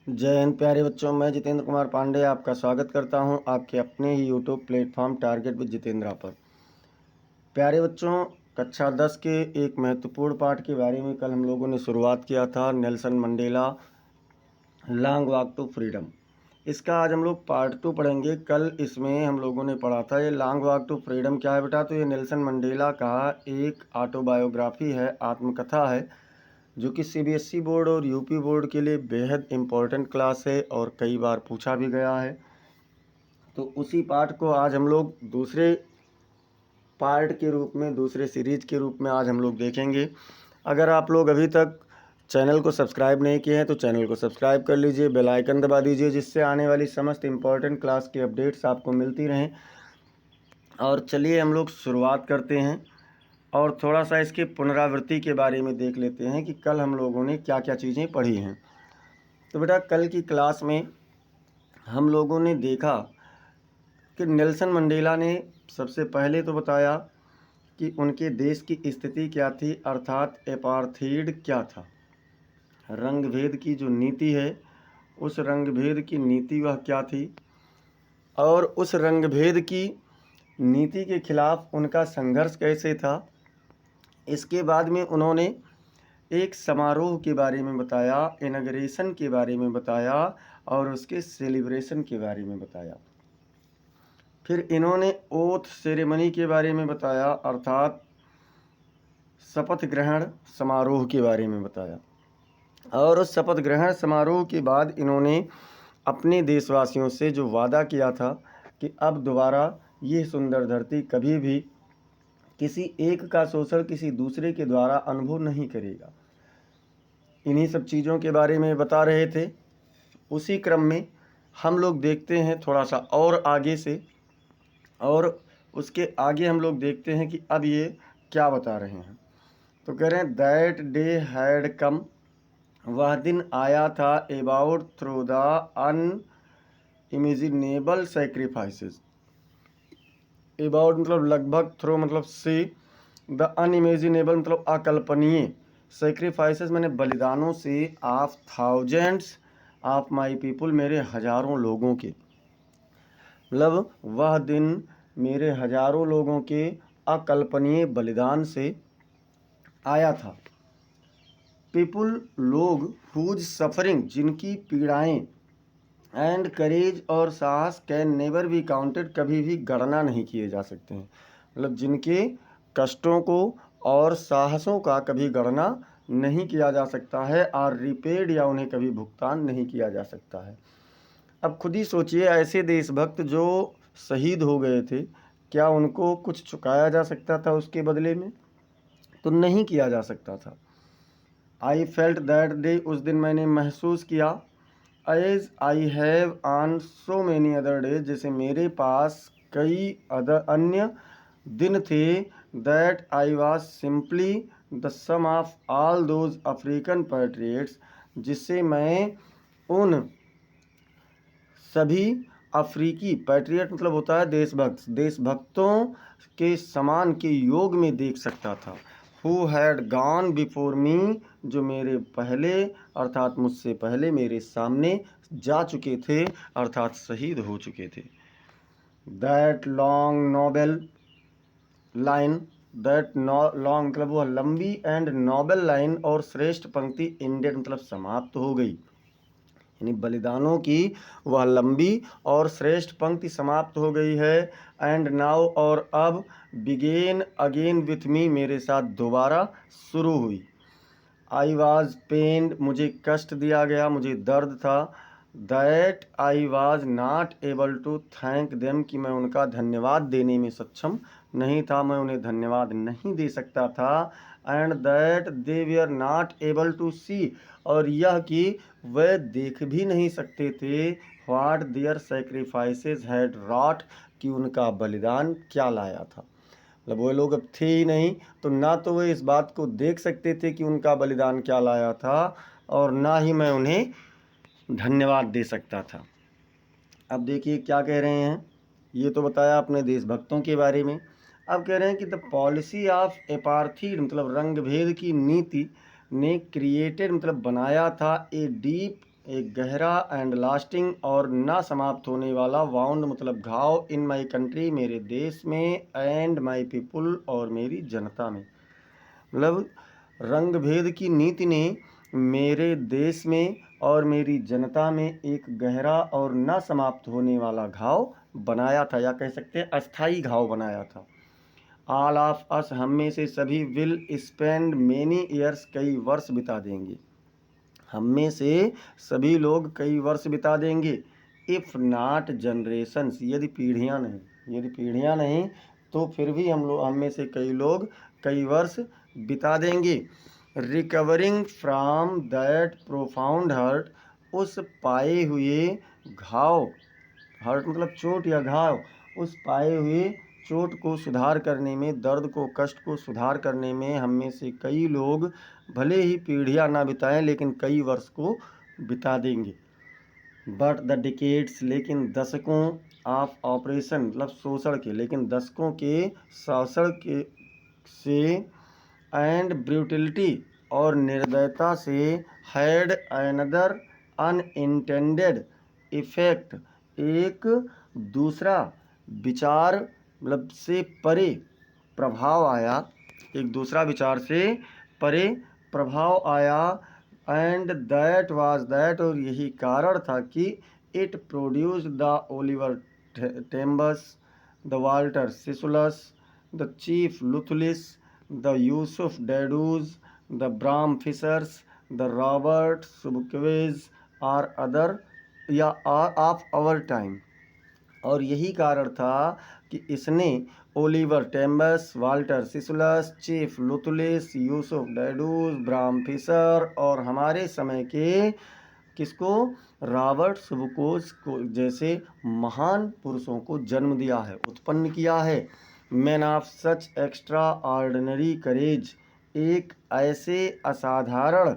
जय हिंद प्यारे बच्चों। मैं जितेंद्र कुमार पांडे आपका स्वागत करता हूं आपके अपने ही YouTube platform target with Jitendra पर। प्यारे बच्चों, कक्षा 10 के एक महत्वपूर्ण पाठ के बारे में कल हम लोगों ने शुरुआत किया था, Nelson Mandela long walk to freedom. इसका आज हम लोग पार्ट 2 पढ़ेंगे। कल इसमें हम लोगों ने पढ़ा था ये लॉन्ग वॉक टू फ्रीडम क्या है बेटा। तो ये नेल्सन मंडेला का एक ऑटोबायोग्राफी है, आत्मकथा है, जो कि सीबीएसई बोर्ड और यूपी बोर्ड के लिए बेहद इम्पोर्टेंट क्लास है और कई बार पूछा भी गया है। तो उसी पाठ को आज हम लोग दूसरे पार्ट के रूप में, दूसरे सीरीज के रूप में आज हम लोग देखेंगे। अगर आप लोग अभी तक चैनल को सब्सक्राइब नहीं किए हैं तो चैनल को सब्सक्राइब कर लीजिए, बेल आइकन दबा दीजिए, जिससे आने वाली समस्त इम्पोर्टेंट क्लास की अपडेट्स आपको मिलती रहें। और चलिए हम लोग शुरुआत करते हैं और थोड़ा सा इसके पुनरावृत्ति के बारे में देख लेते हैं कि कल हम लोगों ने क्या क्या चीज़ें पढ़ी हैं। तो बेटा, कल की क्लास में हम लोगों ने देखा कि नेल्सन मंडेला ने सबसे पहले तो बताया कि उनके देश की स्थिति क्या थी, अर्थात एपार्थीड क्या था। रंग भेद की जो नीति है, उस रंग भेद की नीति वह क्या थी, और उस रंग भेद की नीति के खिलाफ उनका संघर्ष कैसे था। इसके बाद में उन्होंने एक समारोह के बारे में बताया, इनॉग्रेशन के बारे में बताया और उसके सेलिब्रेशन के बारे में बताया। फिर इन्होंने ओथ सेरेमनी के बारे में बताया, अर्थात शपथ ग्रहण समारोह के बारे में बताया। और उस शपथ ग्रहण समारोह के बाद इन्होंने अपने देशवासियों से जो वादा किया था कि अब दोबारा ये सुंदर धरती कभी भी किसी एक का शोषण किसी दूसरे के द्वारा अनुभव नहीं करेगा, इन्हीं सब चीज़ों के बारे में बता रहे थे। उसी क्रम में हम लोग देखते हैं थोड़ा सा और आगे से, और उसके आगे हम लोग देखते हैं कि अब ये क्या बता रहे हैं। तो कह रहे हैं दैट डे हैड कम, वह दिन आया था, about through the unimaginable sacrifices. About मतलब लगभग, थ्रू मतलब से, द अनइमेजिनेबल मतलब अकल्पनीय, सेक्रीफाइसेस मैंने बलिदानों से, of thousands of my people मेरे हजारों लोगों के, मतलब वह दिन मेरे हजारों लोगों के अकल्पनीय बलिदान से आया था। पीपुल लोग, हुज सफरिंग जिनकी पीड़ाएं, एंड करेज और साहस, कैन नेवर बी काउंटेड कभी भी गणना नहीं किए जा सकते हैं। मतलब जिनके कष्टों को और साहसों का कभी गणना नहीं किया जा सकता है, और रिपेड या उन्हें कभी भुगतान नहीं किया जा सकता है। अब खुद ही सोचिए, ऐसे देशभक्त जो शहीद हो गए थे, क्या उनको कुछ चुकाया जा सकता था उसके बदले में? तो नहीं किया जा सकता था। आई फेल्ट दैट डे, उस दिन मैंने महसूस किया, as I have on so many other days, जैसे मेरे पास कई अन्य दिन थे, that I was simply the sum of all those African patriots, जिससे मैं उन सभी अफ्रीकी, पैट्रियट मतलब होता है देशभक्त, देशभक्तों के समान के योग में देख सकता था। Who had gone before me, जो मेरे पहले अर्थात मुझसे पहले मेरे सामने जा चुके थे, अर्थात शहीद हो चुके थे। That long Nobel line, that long मतलब वह लंबी एंड नोबेल लाइन और श्रेष्ठ पंक्ति, इंडेड मतलब समाप्त हो गई, यानी बलिदानों की वह लंबी और श्रेष्ठ पंक्ति समाप्त हो गई है। एंड नाउ और अब, बिगेन अगेन विथ मी मेरे साथ दोबारा शुरू हुई। आई वॉज पेन्ड मुझे कष्ट दिया गया, मुझे दर्द था। That I was not able to thank them कि मैं उनका धन्यवाद देने में सक्षम नहीं था, मैं उन्हें धन्यवाद नहीं दे सकता था। And that they we are not able to see, और यह कि वह देख भी नहीं सकते थे, what their sacrifices had wrought, कि उनका बलिदान क्या लाया था। मतलब वो लोग अब थे ही नहीं, तो ना तो वे इस बात को देख सकते थे कि उनका बलिदान क्या लाया था, और ना ही मैं उन्हें धन्यवाद दे सकता था। अब देखिए क्या कह रहे हैं, ये तो बताया अपने देशभक्तों के बारे में। अब कह रहे हैं कि द पॉलिसी ऑफ एपार्थीड मतलब रंग भेद की नीति ने क्रिएटेड मतलब बनाया था, ए डीप एक गहरा एंड लास्टिंग और ना समाप्त होने वाला वाउंड मतलब घाव इन माई कंट्री मेरे देश में, एंड माई पीपुल और मेरी जनता में। मतलब रंग भेद की नीति ने मेरे देश में और मेरी जनता में एक गहरा और ना समाप्त होने वाला घाव बनाया था, या कह सकते हैं अस्थाई घाव बनाया था। ऑल ऑफ अस, हम में से सभी, विल स्पेंड मेनी ईयर्स, कई वर्ष बिता देंगे। हम में से सभी लोग कई वर्ष बिता देंगे। इफ़ नॉट जनरेशंस, यदि पीढ़ियाँ नहीं तो फिर भी हम में से कई लोग कई वर्ष बिता देंगे। Recovering from that profound hurt, उस पाए हुए घाव, हर्ट मतलब चोट या घाव, उस पाए हुए चोट को सुधार करने में, दर्द को, कष्ट को सुधार करने में हम में से कई लोग भले ही पीढ़ियाँ ना बिताएं लेकिन कई वर्ष को बिता देंगे। बट द डिकेड्स, लेकिन दशकों, ऑफ ऑपरेशन मतलब शोषण के, लेकिन दशकों के शोषण के से, एंड ब्रूटलिटी और निर्दयता से, हैड अनदर अनइंटेंडेड इफेक्ट, एक दूसरा विचार मतलब से परे प्रभाव आया, एक दूसरा विचार से परे प्रभाव आया। एंड दैट वाज दैट, और यही कारण था कि it produced the Oliver Tambos, the Walter Sisulus, the Chief Luthulis, the Yusuf Dadoos, the Bram Fischers, the Robert Sobukwes are other या आर ऑफ आवर टाइम। और यही कारण था कि इसने Oliver Tambos, Walter Sisulus, Chief Luthulis, Yusuf Dadoos, Bram Fischer और हमारे समय के किसको, रॉबर्ट सुबकोज को जैसे महान पुरुषों को जन्म दिया है, उत्पन्न किया है। Man of such extraordinary courage, एक ऐसे असाधारण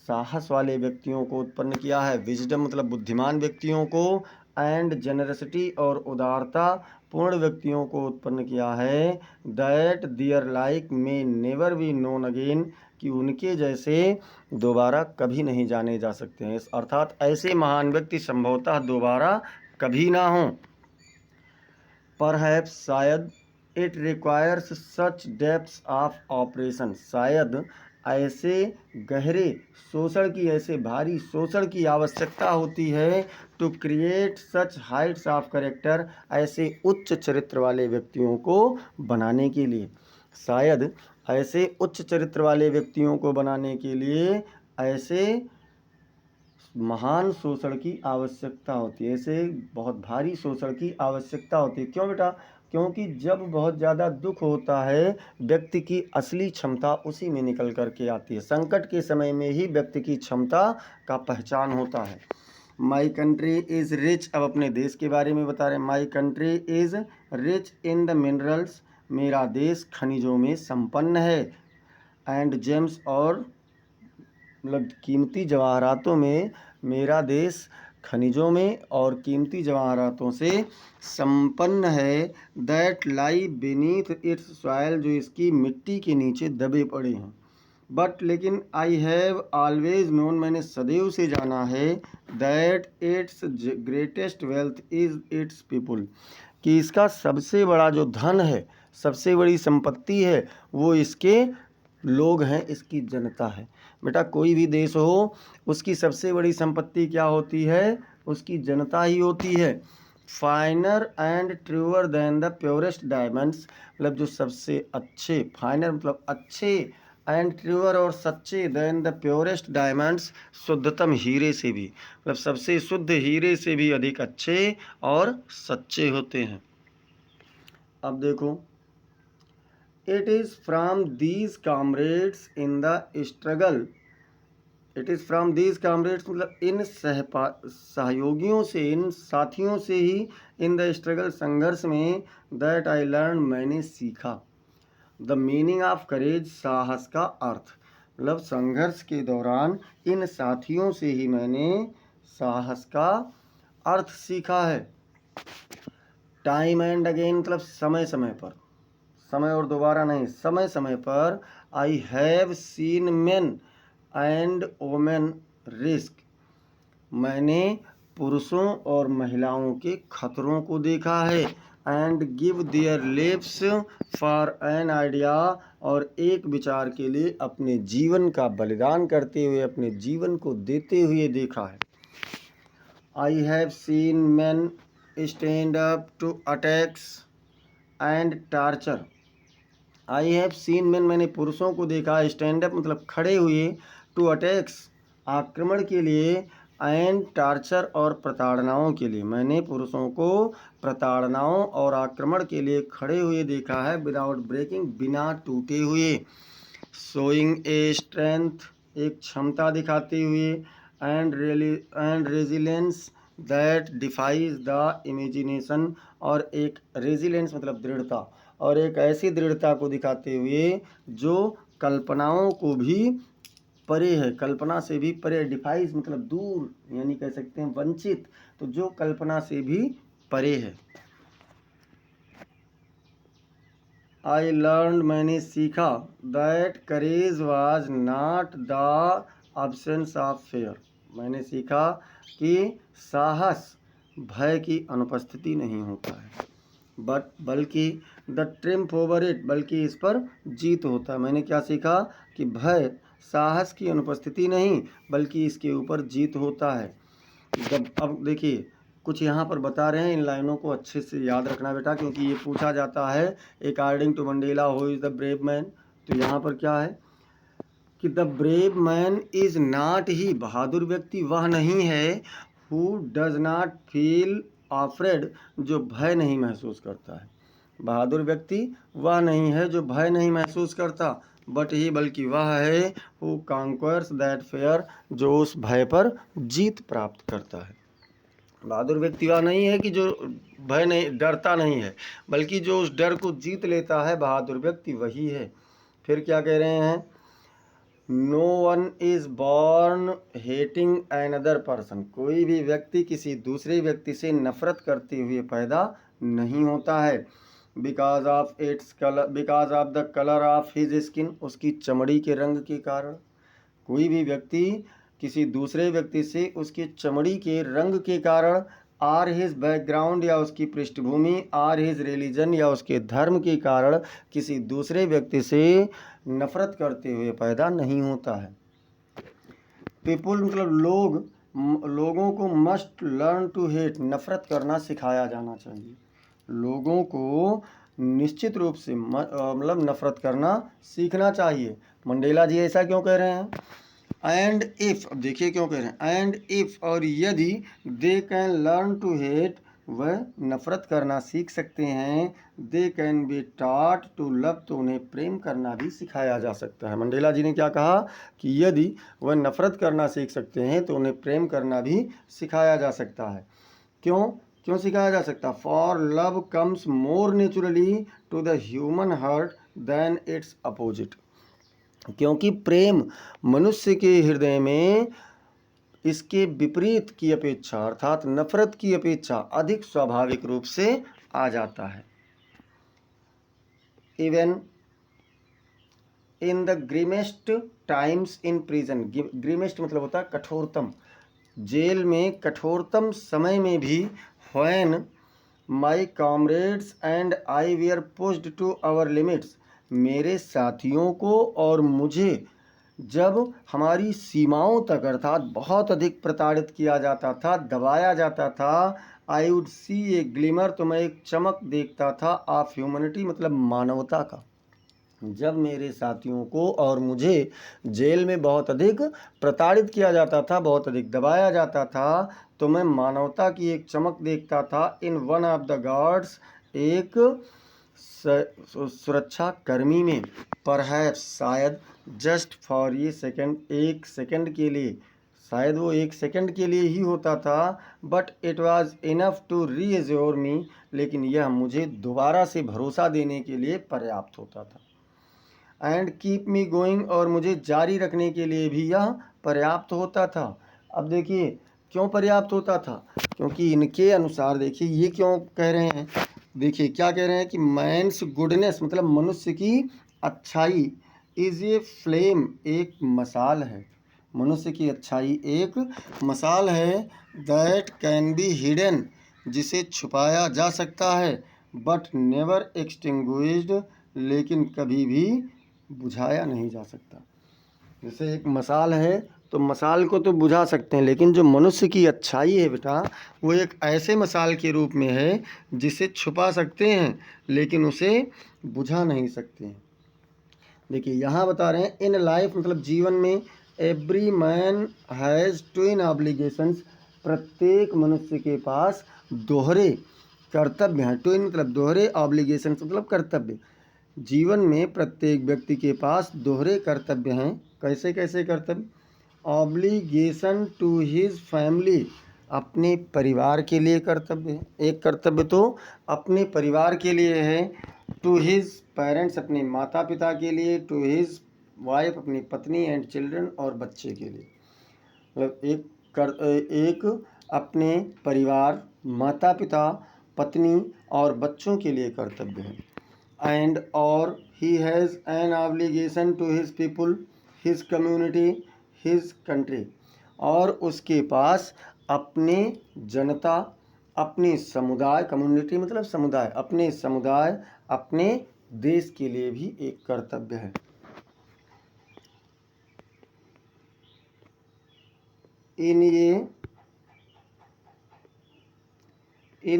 साहस वाले व्यक्तियों को उत्पन्न किया है। विजडम मतलब बुद्धिमान व्यक्तियों को, एंड जेनरसिटी और उदारता पूर्ण व्यक्तियों को उत्पन्न किया है। दैट दियर लाइक में नेवर बी नोन अगेन, कि उनके जैसे दोबारा कभी नहीं जाने जा सकते हैं, अर्थात ऐसे महान व्यक्ति संभवतः दोबारा कभी ना हों। परहैप्स, शायद, it requires such depths of operation, शायद ऐसे गहरे शोषण की, ऐसे भारी शोषण की आवश्यकता होती है, to create such heights of character, ऐसे उच्च चरित्र वाले व्यक्तियों को बनाने के लिए। शायद ऐसे उच्च चरित्र वाले व्यक्तियों को बनाने के लिए ऐसे महान शोषण की आवश्यकता होती है, ऐसे बहुत भारी शोषण की आवश्यकता होती है। क्यों बेटा? क्योंकि जब बहुत ज़्यादा दुख होता है व्यक्ति की असली क्षमता उसी में निकल करके आती है। संकट के समय में ही व्यक्ति की क्षमता का पहचान होता है। माई कंट्री इज़ रिच, अब अपने देश के बारे में बता रहे हैं। My country is rich in the minerals, मेरा देश खनिजों में संपन्न है। एंड जेम्स, और मतलब कीमती जवाहरातों में, मेरा देश खनिजों में और कीमती जवाहरातों से संपन्न है। That lie beneath it's soil, जो इसकी मिट्टी के नीचे दबे पड़े हैं। बट लेकिन आई हैव ऑलवेज नोन, मैंने सदैव से जाना है, that it's greatest wealth is it's people, कि इसका सबसे बड़ा जो धन है, सबसे बड़ी संपत्ति है, वो इसके लोग हैं, इसकी जनता है। बेटा कोई भी देश हो उसकी सबसे बड़ी संपत्ति क्या होती है? उसकी जनता ही होती है। Finer and truer than the purest diamonds, मतलब जो सबसे अच्छे, फाइनर मतलब अच्छे, एंड ट्रूअर और सच्चे, देन द प्योरेस्ट डायमंड्स, शुद्धतम हीरे से भी, मतलब सबसे शुद्ध हीरे से भी अधिक अच्छे और सच्चे होते हैं। अब देखो, it is from these comrades in the struggle, it is from these comrades मतलब इन सहयोगियों से, इन साथियों से ही, इन द स्ट्रगल संघर्ष में, दैट आई लर्न, मैंने सीखा, द मीनिंग ऑफ करेज, साहस का अर्थ, मतलब संघर्ष के दौरान इन साथियों से ही मैंने साहस का अर्थ सीखा है। टाइम एंड अगेन मतलब समय समय पर, समय और दोबारा नहीं, समय समय पर। I have seen men and women risk, मैंने पुरुषों और महिलाओं के खतरों को देखा है। And give their lives for an idea, और एक विचार के लिए अपने जीवन का बलिदान करते हुए, अपने जीवन को देते हुए देखा है। I have seen man stand up to attacks and torture. I have seen man, मैंने पुरुषों को देखा, स्टैंड अप मतलब खड़े हुए, टू अटैक्स आक्रमण के लिए, एंड टार्चर और प्रताड़नाओं के लिए। मैंने पुरुषों को प्रताड़नाओं और आक्रमण के लिए खड़े हुए देखा है, विदाउट ब्रेकिंग, बिना टूटे हुए। शोइंग ए स्ट्रेंथ, एक क्षमता दिखाते हुए, and resilience that defies the imagination, और एक रेजिलेंस मतलब दृढ़ता, और एक ऐसी दृढ़ता को दिखाते हुए जो कल्पनाओं को भी परे है, कल्पना से भी परे। डिफाइज मतलब दूर, यानी कह सकते हैं वंचित, तो जो कल्पना से भी परे है। आई लर्न, मैंने सीखा, that courage was not the absence of fair, मैंने सीखा कि साहस भय की अनुपस्थिति नहीं होता है, बल्कि द ट्रिम्फ ओवर इट, बल्कि इस पर जीत होता है। मैंने क्या सीखा कि भय साहस की अनुपस्थिति नहीं, बल्कि इसके ऊपर जीत होता है। जब अब देखिए कुछ यहाँ पर बता रहे हैं, इन लाइनों को अच्छे से याद रखना बेटा, क्योंकि ये पूछा जाता है according to Mandela who is the brave man. तो यहाँ पर क्या है कि the brave man is not, ही बहादुर व्यक्ति वह नहीं है, who does not feel afraid, जो भय नहीं महसूस करता है। बहादुर व्यक्ति वह नहीं है जो भय नहीं महसूस करता, बट ही, बल्कि वह है, हु कॉन्क्वर्स दैट फेयर, जो उस भय पर जीत प्राप्त करता है। बहादुर व्यक्ति वह नहीं है कि जो भय नहीं, डरता नहीं है, बल्कि जो उस डर को जीत लेता है, बहादुर व्यक्ति वही है। फिर क्या कह रहे हैं, no one is born hating another person, कोई भी व्यक्ति किसी दूसरे व्यक्ति से नफरत करते हुए पैदा नहीं होता है। Because of its colour, because of the colour of his skin, उसकी चमड़ी के रंग के कारण। कोई भी व्यक्ति किसी दूसरे व्यक्ति से उसकी चमड़ी के रंग के कारण, आर हिज बैकग्राउंड या उसकी पृष्ठभूमि, आर हिज रिलीजन या उसके धर्म के कारण किसी दूसरे व्यक्ति से नफरत करते हुए पैदा नहीं होता है। पीपुल मतलब लोग, लोगों को मस्ट लर्न टू हेट, नफरत करना सिखाया जाना चाहिए। लोगों को निश्चित रूप से मतलब नफरत करना सीखना चाहिए। मंडेला जी ऐसा क्यों कह रहे हैं। एंड इफ़, अब देखिए क्यों कह रहे हैं, एंड इफ़, और यदि they can learn to hate, वह नफरत करना सीख सकते हैं, they can be taught to love, तो उन्हें प्रेम करना भी सिखाया जा सकता है। मंडेला जी ने क्या कहा कि यदि वह नफरत करना सीख सकते हैं तो उन्हें प्रेम करना भी सिखाया जा सकता है। क्यों सिखाया जा सकता, for love comes more naturally to the human heart than its opposite, क्योंकि प्रेम मनुष्य के हृदय में इसके विपरीत की अपेक्षा, अर्थात नफरत की अपेक्षा अधिक स्वाभाविक रूप से आ जाता है। Even in the grimmest times in prison, grimmest मतलब होता है कठोरतम, जेल में कठोरतम समय में भी, when my comrades and I were pushed to our limits, मेरे साथियों को और मुझे जब हमारी सीमाओं तक, अर्थात बहुत अधिक प्रताड़ित किया जाता था, दबाया जाता था, I would see A glimmer, तो मैं एक चमक देखता था, ऑफ ह्यूमनिटी मतलब मानवता का। जब मेरे साथियों को और मुझे जेल में बहुत अधिक प्रताड़ित किया जाता था, बहुत अधिक दबाया जाता था, तो मैं मानवता की एक चमक देखता था। In one of the guards, एक सुरक्षा कर्मी में, परहैप्स शायद, जस्ट फॉर ये सेकंड, एक सेकंड के लिए, शायद वो एक सेकंड के लिए ही होता था, but it was enough to reassure me, लेकिन यह मुझे दोबारा से भरोसा देने के लिए पर्याप्त होता था। एंड कीप मी गोइंग, और मुझे जारी रखने के लिए भी यह पर्याप्त होता था। अब देखिए क्यों पर्याप्त होता था, क्योंकि इनके अनुसार, देखिए ये क्यों कह रहे हैं, देखिए क्या कह रहे हैं कि मैंस गुडनेस मतलब मनुष्य की अच्छाई, इज ए फ्लेम, एक मसाल है, मनुष्य की अच्छाई एक मसाल है दैट कैन बी हिडन, जिसे छुपाया जा सकता है, बट नेवर एक्सटिंग्विश्ड, लेकिन कभी भी बुझाया नहीं जा सकता। जैसे एक मसाल है तो मसाल को तो बुझा सकते हैं, लेकिन जो मनुष्य की अच्छाई है बेटा, वो एक ऐसे मसाल के रूप में है जिसे छुपा सकते हैं लेकिन उसे बुझा नहीं सकते हैं। देखिए यहाँ बता रहे हैं इन लाइफ मतलब जीवन में every man has twin obligations, प्रत्येक मनुष्य के पास दोहरे कर्तव्य हैं। ट्विन मतलब दोहरे, ऑब्लिगेशंस मतलब कर्तव्य। जीवन में प्रत्येक व्यक्ति के पास दोहरे कर्तव्य हैं। कैसे कैसे कर्तव्य? ऑब्लिगेशन टू हिज फैमिली, अपने परिवार के लिए कर्तव्य है। एक कर्तव्य तो अपने परिवार के लिए है, टू हिज पेरेंट्स, अपने माता पिता के लिए, टू हिज वाइफ, अपनी पत्नी, एंड चिल्ड्रन, और बच्चे के लिए। मतलब एक अपने परिवार, माता पिता, पत्नी और बच्चों के लिए कर्तव्य है। एंड और he has an obligation to his people, his community, his country, और उसके पास अपने जनता, अपने समुदाय, कम्युनिटी मतलब समुदाय, अपने समुदाय, अपने देश के लिए भी एक कर्तव्य है। इन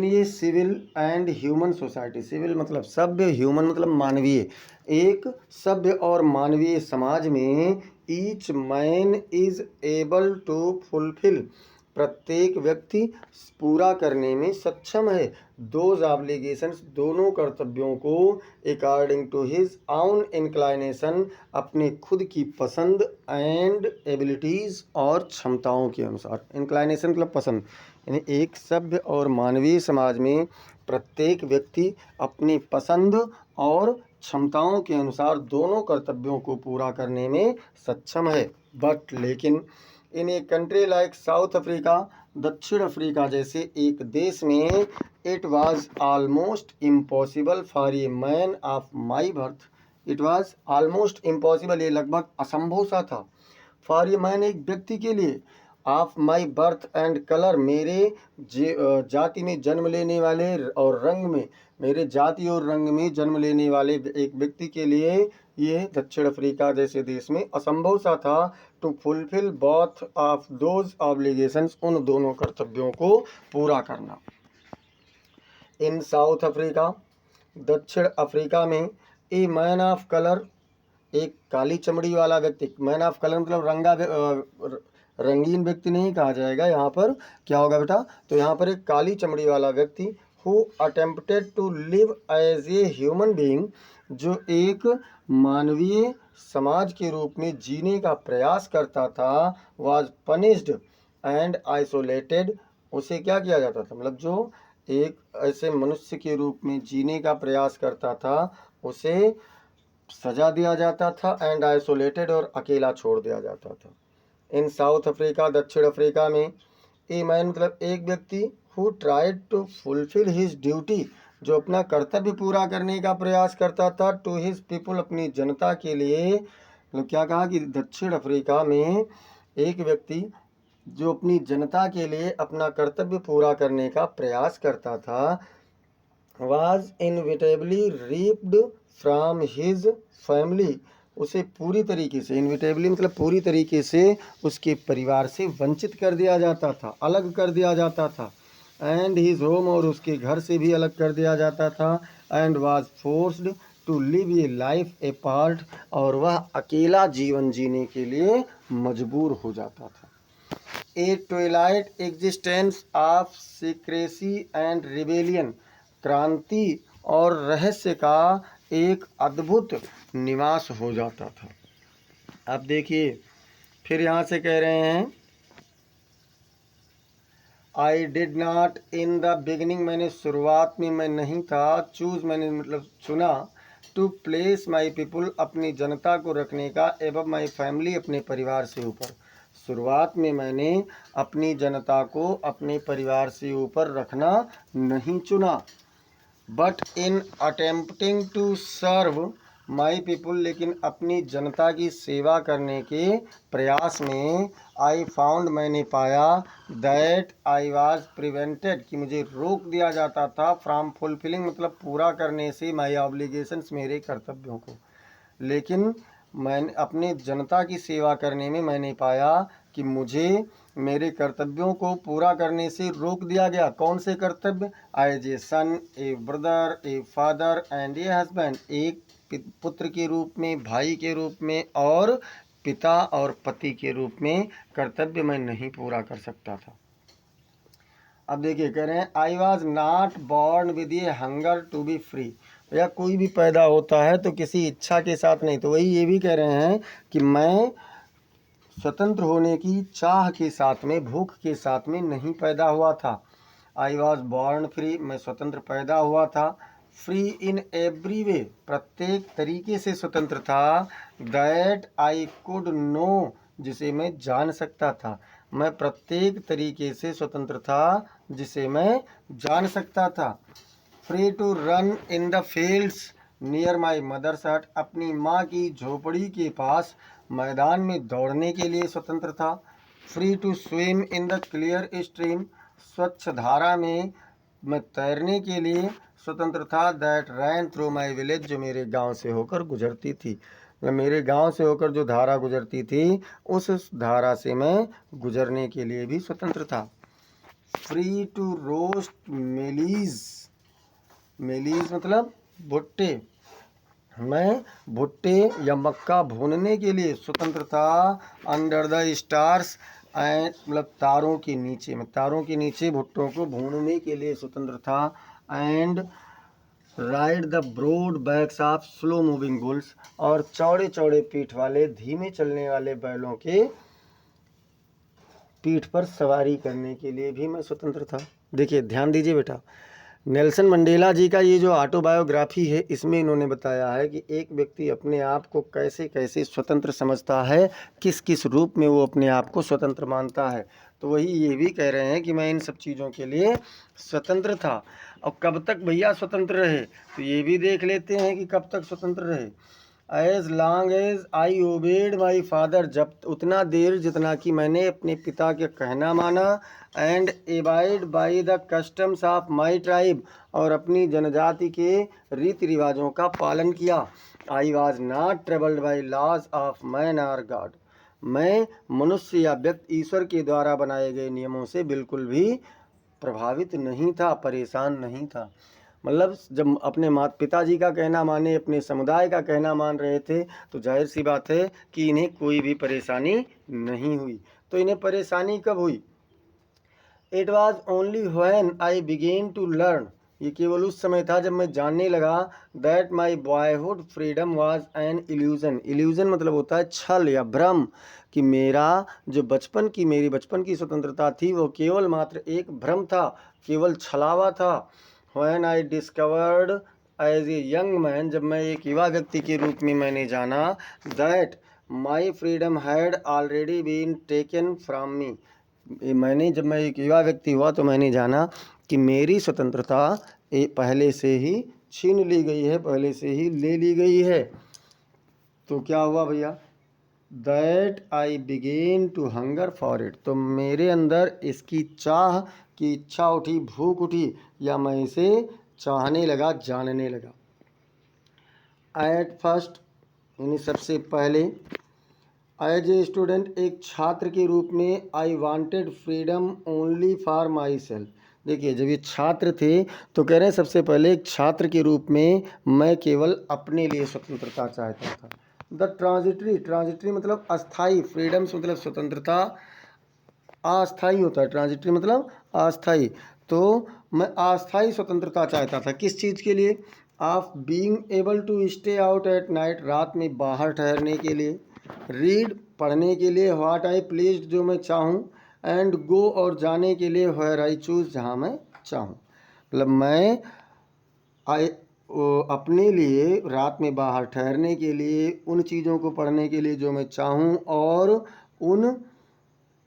ये civil and human society, civil मतलब सभ्य, ह्यूमन मतलब मानवीय, एक सभ्य और मानवीय समाज में each man is able to fulfil, प्रत्येक व्यक्ति पूरा करने में सक्षम है, दोज ऑब्लिगेशंस, दोनों कर्तव्यों को, according to his own inclination, अपने खुद की पसंद, एंड एबिलिटीज़, और क्षमताओं के अनुसार। इंक्लाइनेशन मतलब पसंद, यानी एक सभ्य और मानवीय समाज में प्रत्येक व्यक्ति अपनी पसंद और क्षमताओं के अनुसार दोनों कर्तव्यों को पूरा करने में सक्षम है। बट लेकिन in a country like South Africa, दक्षिण अफ्रीका जैसे एक देश में, it was almost impossible for a man of my birth, it was almost impossible, ये लगभग असंभव सा था, फॉर ए मैन, एक व्यक्ति के लिए, of my birth and colour, मेरे जाति में जन्म लेने वाले और रंग में, मेरे जाति और रंग में जन्म लेने वाले एक व्यक्ति के लिए ये दक्षिण अफ्रीका जैसे देश में असंभव सा था, to fulfil both of those obligations, उन दोनों कर्तव्यों को पूरा करना। इन साउथ अफ्रीका, दक्षिण अफ्रीका में, ए मैन ऑफ कलर, एक काली चमड़ी वाला व्यक्ति, मैन ऑफ कलर मतलब रंगीन व्यक्ति नहीं कहा जाएगा, यहाँ पर क्या होगा बेटा, तो यहाँ पर एक काली चमड़ी वाला व्यक्ति, who attempted to live as a human being, जो एक मानवीय समाज के रूप में जीने का प्रयास करता था, वाज पनिश्ड एंड आइसोलेटेड, उसे क्या किया जाता था, मतलब जो एक ऐसे मनुष्य के रूप में जीने का प्रयास करता था उसे सजा दिया जाता था, एंड आइसोलेटेड, और अकेला छोड़ दिया जाता था। इन साउथ अफ्रीका, दक्षिण अफ्रीका में, ए मैन मतलब एक व्यक्ति, who tried to fulfil his duty, जो अपना कर्तव्य पूरा करने का प्रयास करता था, टू हिज पीपुल, अपनी जनता के लिए, मतलब क्या कहा कि दक्षिण अफ्रीका में एक व्यक्ति जो अपनी जनता के लिए अपना कर्तव्य पूरा करने का प्रयास करता था, वाज इनविटेबली रीप्ड फ्रॉम हिज फैमिली, उसे पूरी तरीके से, इनविटेबली मतलब पूरी तरीके से उसके परिवार से वंचित कर दिया जाता था, अलग कर दिया जाता था, एंड हिज होम, और उसके घर से भी अलग कर दिया जाता था, and was forced to live a life apart, और वह अकेला जीवन जीने के लिए मजबूर हो जाता था। A twilight existence of secrecy and rebellion, क्रांति और रहस्य का एक अद्भुत निवास हो जाता था। अब देखिए फिर यहाँ से कह रहे हैं, I did not in the beginning, मैंने शुरुआत में मैं नहीं था, चूज मैंने मतलब चुना, टू प्लेस माई पीपुल, अपनी जनता को रखने का, एवं माई फैमिली, अपने परिवार से ऊपर, शुरुआत में मैंने अपनी जनता को अपने परिवार से ऊपर रखना नहीं चुना, but in attempting to serve my people, लेकिन अपनी जनता की सेवा करने के प्रयास में आई फाउंड, मैंने पाया, दैट आई वॉज प्रिवेंटेड, कि मुझे रोक दिया जाता था, फ्रॉम फुलफिलिंग मतलब पूरा करने से, माई ऑब्लिगेशंस मेरे कर्तव्यों को। लेकिन मैंने अपने जनता की सेवा करने में मैंने पाया कि मुझे मेरे कर्तव्यों को पूरा करने से रोक दिया गया। कौन से कर्तव्य? As a son, a brother, a father and a husband, एक पुत्र के रूप में, भाई के रूप में और पिता और पति के रूप में कर्तव्य मैं नहीं पूरा कर सकता था। अब देखिए कह रहे हैं I was not born with a hunger to be free. भैया कोई भी पैदा होता है तो किसी इच्छा के साथ नहीं, तो वही ये भी कह रहे हैं कि मैं स्वतंत्र होने की चाह के साथ में, भूख के साथ में नहीं पैदा हुआ था। आई वॉज बॉर्न फ्री, मैं स्वतंत्र पैदा हुआ था। फ्री इन एवरी वे, प्रत्येक तरीके से स्वतंत्र था। दैट आई कुड नो, जिसे मैं जान सकता था। मैं प्रत्येक तरीके से स्वतंत्र था जिसे मैं जान सकता था। Free to run in the fields near my mother's hut, अपनी माँ की झोपड़ी के पास मैदान में दौड़ने के लिए स्वतंत्र था। Free to swim in the clear stream, स्वच्छ धारा में मैं तैरने के लिए स्वतंत्र था। That ran through my village, जो मेरे गांव से होकर गुजरती थी। मेरे गांव से होकर जो धारा गुजरती थी उस धारा से मैं गुजरने के लिए भी स्वतंत्र था। फ्री टू रोस्ट मेलीज, मेलीज मतलब भुट्टे, मैं भुट्टे या मक्का भूनने के लिए स्वतंत्र था। अंडर द स्टार्स एंड मतलब तारों के नीचे, मैं तारों के नीचे भुट्टों को भूनने के लिए स्वतंत्र था। And ride the broad backs of slow moving bulls, और चौड़े चौड़े पीठ वाले धीमे चलने वाले बैलों के पीठ पर सवारी करने के लिए भी मैं स्वतंत्र था। देखिए ध्यान दीजिए बेटा, नेल्सन मंडेला जी का ये जो ऑटोबायोग्राफी है इसमें इन्होंने बताया है कि एक व्यक्ति अपने आप को कैसे कैसे स्वतंत्र समझता है, किस किस रूप में वो अपने आप को स्वतंत्र मानता है। तो वही ये भी कह रहे हैं कि मैं इन सब चीज़ों के लिए स्वतंत्र था। और कब तक भैया स्वतंत्र रहे, तो ये भी देख लेते हैं कि कब तक स्वतंत्र रहे। As long as I obeyed my father, जब उतना देर जितना कि मैंने अपने पिता के कहना माना। And abide by the customs of my tribe, और अपनी जनजाति के रीति रिवाजों का पालन किया। I was not troubled by laws of man और गॉड, मैं मनुष्य या व्यक्ति ईश्वर के द्वारा बनाए गए नियमों से बिल्कुल भी प्रभावित नहीं था, परेशान नहीं था। मतलब जब अपने माता पिताजी का कहना माने, अपने समुदाय का कहना मान रहे थे, तो जाहिर सी बात है कि इन्हें कोई भी परेशानी नहीं हुई। तो इन्हें परेशानी कब हुई? It was only when I began to learn, ये केवल उस समय था जब मैं जानने लगा। That my boyhood freedom was an illusion, illusion मतलब होता है छल या भ्रम, कि मेरा जो मेरी बचपन की स्वतंत्रता थी वो केवल मात्र एक भ्रम था, केवल छलावा था। When I discovered as a young man, जब मैं एक युवा व्यक्ति के रूप में मैंने जाना, that my freedom had already been taken from me, जब मैं एक युवा व्यक्ति हुआ तो मैंने जाना कि मेरी स्वतंत्रता पहले से ही छीन ली गई है, पहले से ही ले ली गई है। तो क्या हुआ भैया? That I began to hunger for it, तो मेरे अंदर इसकी चाह की इच्छा उठी, भूख उठी, या मैं इसे चाहने लगा, जानने लगा। एट फर्स्ट, यानी सबसे पहले, एज ए स्टूडेंट, एक छात्र के रूप में, I wanted freedom only for my self. देखिए जब ये छात्र थे तो कह रहे हैं सबसे पहले एक छात्र के रूप में मैं केवल अपने लिए स्वतंत्रता चाहता था। द ट्रांजिटरी, ट्रांजिटरी मतलब अस्थाई, फ्रीडम मतलब स्वतंत्रता, अस्थाई होता है, ट्रांजिटरी मतलब अस्थाई। तो मैं अस्थाई स्वतंत्रता चाहता था, किस चीज़ के लिए? Of being able to stay out at night, रात में बाहर ठहरने के लिए। रीड, पढ़ने के लिए। व्हाट आई प्लीज, जो मैं चाहूँ। एंड गो, और जाने के लिए। व्हेयर आई चूज़, जहाँ मैं चाहूँ। मतलब मैं अपने लिए रात में बाहर ठहरने के लिए, उन चीज़ों को पढ़ने के लिए जो मैं चाहूँ, और उन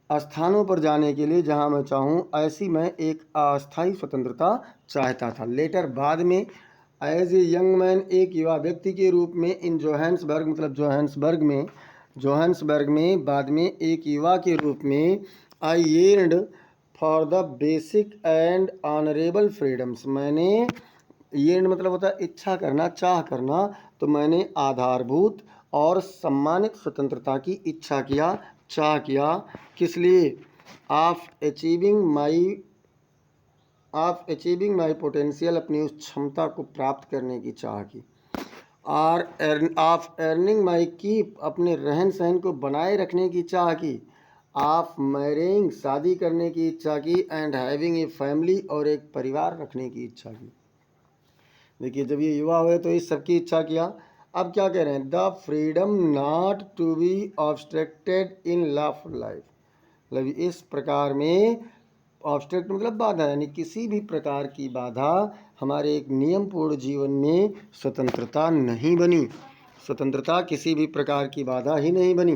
स्थानों पर जाने के लिए जहाँ मैं चाहूँ, ऐसी मैं एक अस्थाई स्वतंत्रता चाहता था। लेटर, बाद में, एज ए यंग मैन, एक युवा व्यक्ति के रूप में, इन जोहान्सबर्ग मतलब जोहान्सबर्ग में बाद में एक युवा के रूप में, I yearned for the basic and honourable freedoms, मैंने येर्न मतलब होता है इच्छा करना, चाह करना, तो मैंने आधारभूत और सम्मानित स्वतंत्रता की इच्छा किया, चाह किया। किस लिए? ऑफ अचीविंग माई पोटेंशियल, अपनी उस क्षमता को प्राप्त करने की चाह की। ऑफ अर्निंग माई कीप, अपने रहन सहन को बनाए रखने की चाह की। ऑफ मैरिंग, शादी करने की इच्छा की। एंड हैविंग ए फैमिली, और एक परिवार रखने की इच्छा की। देखिए, जब ये युवा हुए तो इस सब की इच्छा किया। अब क्या कह रहे हैं? The freedom not to be obstructed in lawful life, मतलब इस प्रकार में ऑब्स्ट्रक्ट मतलब बाधा, यानी किसी भी प्रकार की बाधा हमारे एक नियमपूर्ण जीवन में स्वतंत्रता नहीं बनी, स्वतंत्रता किसी भी प्रकार की बाधा ही नहीं बनी।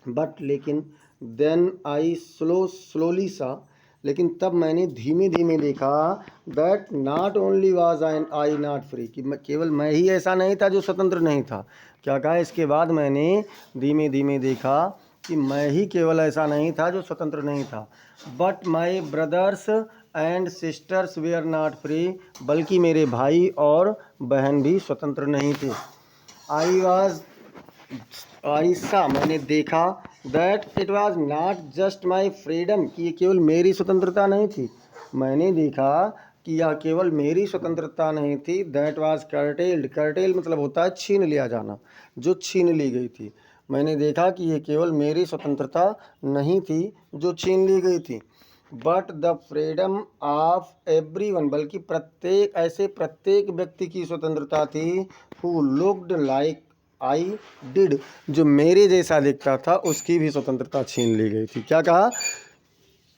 बट लेकिन देन आई स्लोली सा, लेकिन तब मैंने धीमे धीमे देखा, that not only was I not free, कि केवल मैं ही ऐसा नहीं था जो स्वतंत्र नहीं था। क्या कहा? इसके बाद मैंने धीमे धीमे देखा कि मैं ही केवल ऐसा नहीं था जो स्वतंत्र नहीं था, but my brothers and sisters were not free, बल्कि मेरे भाई और बहन भी स्वतंत्र नहीं थे। मैंने देखा, that it was not just my freedom, कि ये केवल मेरी स्वतंत्रता नहीं थी। मैंने देखा कि यह केवल मेरी स्वतंत्रता नहीं थी, दैट वाज कर्टेल्ड, कर्टेल मतलब होता है छीन लिया जाना, जो छीन ली गई थी। मैंने देखा कि ये केवल मेरी स्वतंत्रता नहीं थी जो छीन ली गई थी, but the freedom of everyone, बल्कि प्रत्येक व्यक्ति की स्वतंत्रता थी, who looked like I did, जो मेरे जैसा दिखता था उसकी भी स्वतंत्रता छीन ली गई थी। क्या कहा?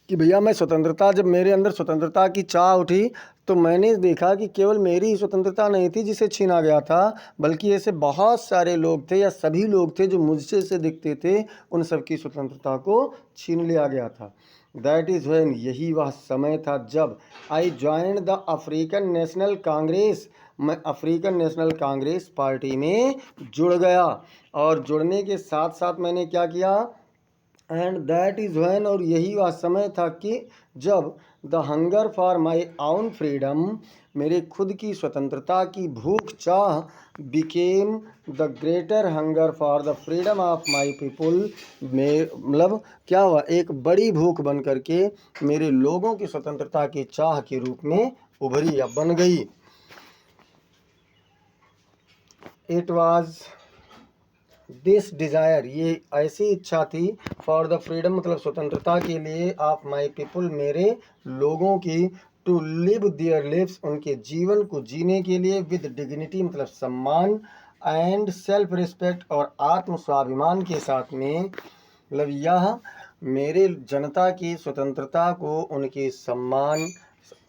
कि भैया मैं स्वतंत्रता, जब मेरे अंदर स्वतंत्रता की चाह उठी तो मैंने देखा कि केवल मेरी ही स्वतंत्रता नहीं थी जिसे छीना गया था, बल्कि ऐसे बहुत सारे लोग थे या सभी लोग थे जो मुझसे से दिखते थे, उन सब की स्वतंत्रता को छीन लिया गया था। दैट इज़ व्हेन, यही वह समय था जब आई joined the African national Congress, मैं अफ्रीकन नेशनल कांग्रेस पार्टी में जुड़ गया। और जुड़ने के साथ साथ मैंने क्या किया? एंड दैट इज़ व्हेन, और यही वह समय था कि जब the hunger for my own freedom, मेरे खुद की स्वतंत्रता की भूख चाह became the greater hunger for the freedom of my people, मतलब क्या हुआ? एक बड़ी भूख बन करके मेरे लोगों की स्वतंत्रता की चाह के रूप में उभरी या बन गई। इट वॉज दिस डिज़ायर, ये ऐसी इच्छा थी, फॉर द फ्रीडम मतलब स्वतंत्रता के लिए, ऑफ माई पीपुल मेरे लोगों की, टू लिव देयर लिव्स उनके जीवन को जीने के लिए, विद डिग्निटी मतलब सम्मान, एंड सेल्फ रिस्पेक्ट और आत्म स्वाभिमान के साथ में, मतलब यह मेरे जनता की स्वतंत्रता को उनके सम्मान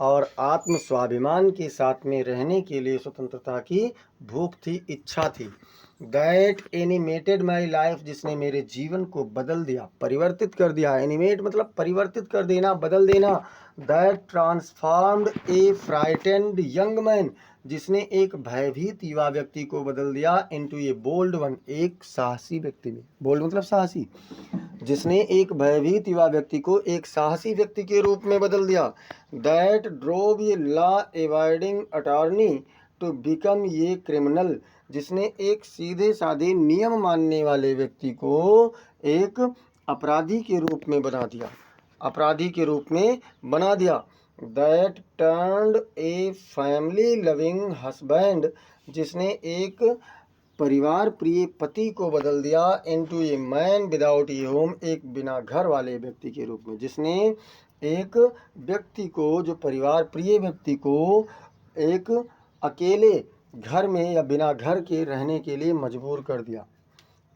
और आत्म स्वाभिमान के साथ में रहने के लिए स्वतंत्रता की भूख थी, इच्छा थी। दैट एनिमेटेड माई लाइफ, जिसने मेरे जीवन को बदल दिया, परिवर्तित कर दिया। एनिमेट मतलब परिवर्तित कर देना, बदल देना। That transformed A frightened young man, जिसने एक भयभीत युवा व्यक्ति को बदल दिया, इनटू ए बोल्ड वन, एक साहसी व्यक्ति में। बोल्ड मतलब साहसी, जिसने एक भयभीत युवा व्यक्ति को एक साहसी व्यक्ति के रूप में बदल दिया। That drove a law avoiding attorney to become a criminal, जिसने एक सीधे साधे नियम मानने वाले व्यक्ति को एक अपराधी के रूप में बना दिया, अपराधी के रूप में बना दिया। That turned a family loving husband, जिसने एक परिवार प्रिय पति को बदल दिया, into a man without A home, एक बिना घर वाले व्यक्ति के रूप में, जिसने एक व्यक्ति को, जो परिवार प्रिय व्यक्ति को एक अकेले घर में या बिना घर के रहने के लिए मजबूर कर दिया,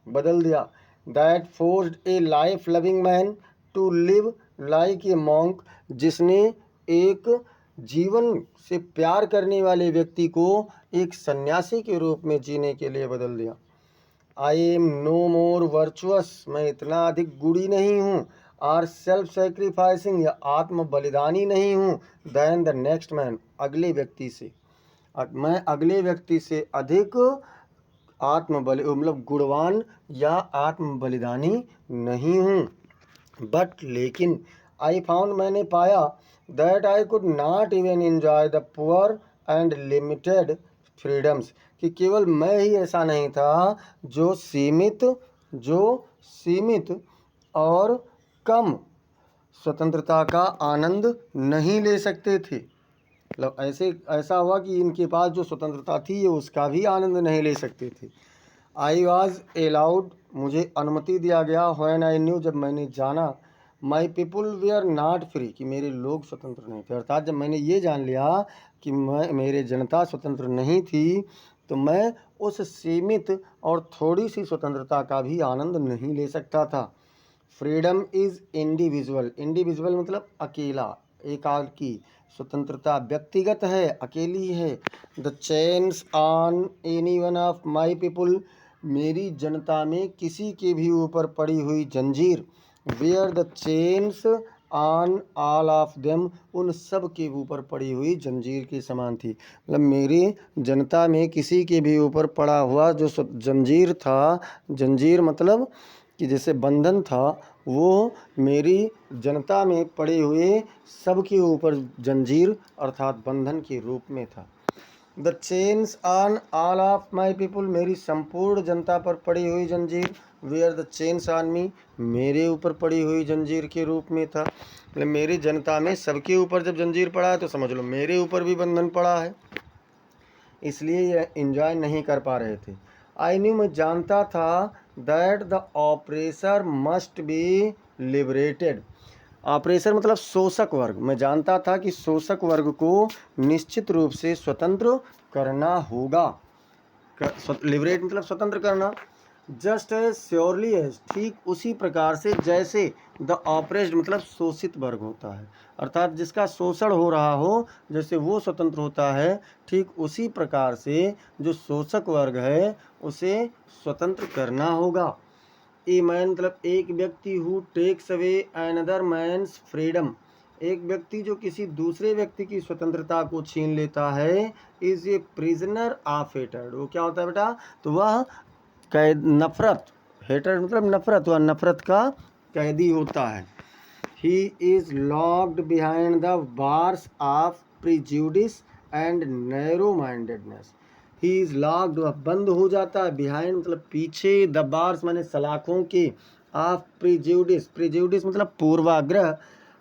बदल दिया। That forced a life loving man to live like a monk, जिसने एक जीवन से प्यार करने वाले व्यक्ति को एक सन्यासी के रूप में जीने के लिए बदल दिया। I am no more virtuous, मैं इतना अधिक गुणी नहीं हूँ, और सेल्फ सेक्रीफाइसिंग या आत्म बलिदानी नहीं हूँ, दैन द नेक्स्ट मैन, अगले व्यक्ति से। मैं अगले व्यक्ति से अधिक मतलब गुणवान या आत्म बलिदानी नहीं हूँ। बट लेकिन आई फाउंड मैंने पाया that I could not even enjoy the poor and limited freedoms, कि केवल मैं ही ऐसा नहीं था जो सीमित और कम स्वतंत्रता का आनंद नहीं ले सकते थे। मतलब ऐसा हुआ कि इनके पास जो स्वतंत्रता थी ये उसका भी आनंद नहीं ले सकते थे। आई वॉज अलाउड, मुझे अनुमति दिया गया, व्हेन आई न्यू, जब मैंने जाना, my people we are not free, कि मेरे लोग स्वतंत्र नहीं थे। अर्थात जब मैंने ये जान लिया कि मेरे जनता स्वतंत्र नहीं थी, तो मैं उस सीमित और थोड़ी सी स्वतंत्रता का भी आनंद नहीं ले सकता था। फ्रीडम इज़ इंडिविजुअल, इंडिविजुअल मतलब अकेला, एकाकी। स्वतंत्रता व्यक्तिगत है, अकेली है। The chains on any one of my people, मेरी जनता में किसी के भी ऊपर पड़ी हुई जंजीर, where the chains on all of them, उन सब के ऊपर पड़ी हुई जंजीर के समान थी। मतलब मेरी जनता में किसी के भी ऊपर पड़ा हुआ जो जंजीर था, जंजीर मतलब कि जैसे बंधन था, वो मेरी जनता में पड़े हुए सबके ऊपर जंजीर अर्थात बंधन के रूप में था। The chains on all of my people, मेरी संपूर्ण जनता पर पड़ी हुई जंजीर, where the chains on me, मेरे ऊपर पड़ी हुई जंजीर के रूप में था। मतलब मेरी जनता में सबके ऊपर जब जंजीर पड़ा है तो समझ लो मेरे ऊपर भी बंधन पड़ा है, इसलिए ये एंजॉय नहीं कर पा रहे थे। आई न्यू, मैं जानता था, that the oppressor must be liberated, oppressor मतलब शोषक वर्ग, मैं जानता था कि शोषक वर्ग को निश्चित रूप से स्वतंत्र करना होगा। लिबरेट मतलब स्वतंत्र करना। जस्ट एज श्योरली एज, ठीक उसी प्रकार से जैसे द ऑपरेस्ड मतलब शोषित वर्ग होता है, अर्थात जिसका शोषण हो रहा हो, जैसे वो स्वतंत्र होता है, ठीक उसी प्रकार से जो शोषक वर्ग है उसे स्वतंत्र करना होगा। ए मैन मतलब एक व्यक्ति who takes away another man's freedom, एक व्यक्ति जो किसी दूसरे व्यक्ति की स्वतंत्रता को छीन लेता है, is a prisoner of hatred, वो क्या होता है बेटा, तो वह कैद, नफरत, हेटर्ड मतलब नफरत, वह नफरत का कैदी होता है। He is locked behind the bars of prejudice and narrow mindedness, he is locked, वह बंद हो जाता है, बिहाइंड मतलब पीछे, द बार्स माने सलाखों के, ऑफ प्रिजुडिस, प्रिजुडिस मतलब पूर्वाग्रह,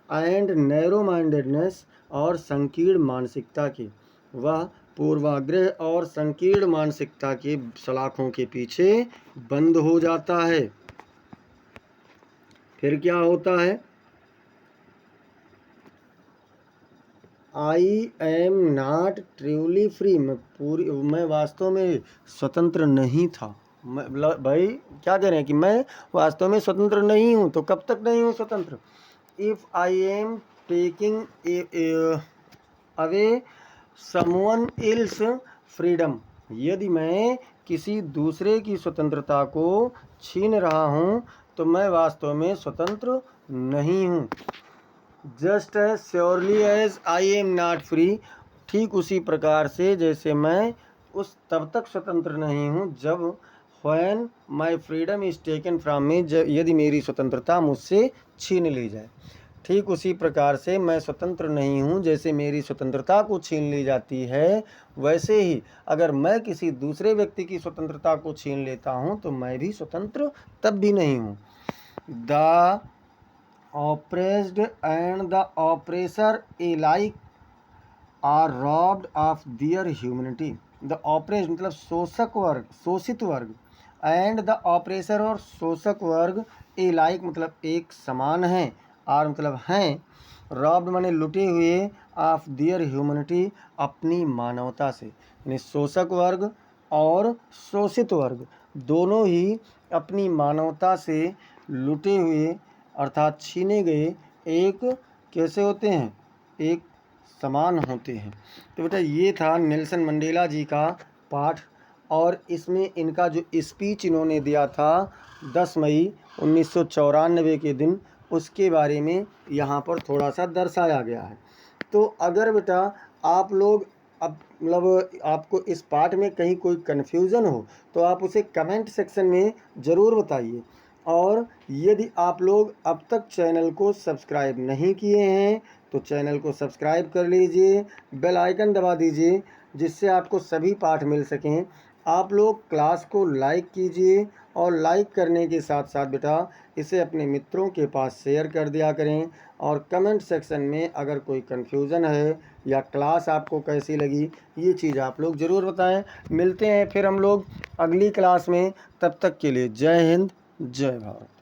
एंड नैरो माइंडेडनेस और संकीर्ण मानसिकता की, वह पूर्वाग्रह और संकीर्ण मानसिकता के सलाखों के पीछे बंद हो जाता है। फिर क्या होता है, आई एम नॉट ट्रूली फ्री, मैं वास्तव में स्वतंत्र नहीं था। भाई क्या कह रहे हैं कि मैं वास्तव में स्वतंत्र नहीं हूँ, तो कब तक नहीं हूँ स्वतंत्र, if I am taking away someone else freedom, यदि मैं किसी दूसरे की स्वतंत्रता को छीन रहा हूँ तो मैं वास्तव में स्वतंत्र नहीं हूँ। Just as surely as I am not free, ठीक उसी प्रकार से जैसे मैं उस तब तक स्वतंत्र नहीं हूँ जब when my freedom is taken from मी, यदि मेरी स्वतंत्रता मुझसे छीन ली जाए, ठीक उसी प्रकार से मैं स्वतंत्र नहीं हूँ जैसे मेरी स्वतंत्रता को छीन ली जाती है, वैसे ही अगर मैं किसी दूसरे व्यक्ति की स्वतंत्रता को छीन लेता हूँ तो मैं भी स्वतंत्र तब भी नहीं हूँ। The oppressed and the oppressor alike are robbed of their humanity, the oppressed मतलब शोषक वर्ग, शोषित वर्ग, एंड द ऑपरेसर और शोषक वर्ग alike मतलब एक समान हैं, और मतलब हैं, रॉब्ड माने लुटे हुए, ऑफ देयर ह्यूमनिटी अपनी मानवता से, यानी शोषक वर्ग और शोषित वर्ग दोनों ही अपनी मानवता से लुटे हुए अर्थात छीने गए एक कैसे होते हैं, एक समान होते हैं। तो बेटा ये था नेल्सन मंडेला जी का पाठ, और इसमें इनका जो स्पीच इन्होंने दिया था 10 मई 1994 के दिन, उसके बारे में यहाँ पर थोड़ा सा दर्शाया गया है। तो अगर बेटा आप लोग अब मतलब आपको इस पाठ में कहीं कोई कन्फ्यूज़न हो तो आप उसे कमेंट सेक्शन में ज़रूर बताइए। और यदि आप लोग अब तक चैनल को सब्सक्राइब नहीं किए हैं तो चैनल को सब्सक्राइब कर लीजिए, बेल आइकन दबा दीजिए जिससे आपको सभी पाठ मिल सकें। आप लोग क्लास को लाइक कीजिए और लाइक करने के साथ साथ बेटा इसे अपने मित्रों के पास शेयर कर दिया करें। और कमेंट सेक्शन में अगर कोई कन्फ्यूज़न है या क्लास आपको कैसी लगी ये चीज़ आप लोग ज़रूर बताएं। मिलते हैं फिर हम लोग अगली क्लास में, तब तक के लिए जय हिंद जय भारत।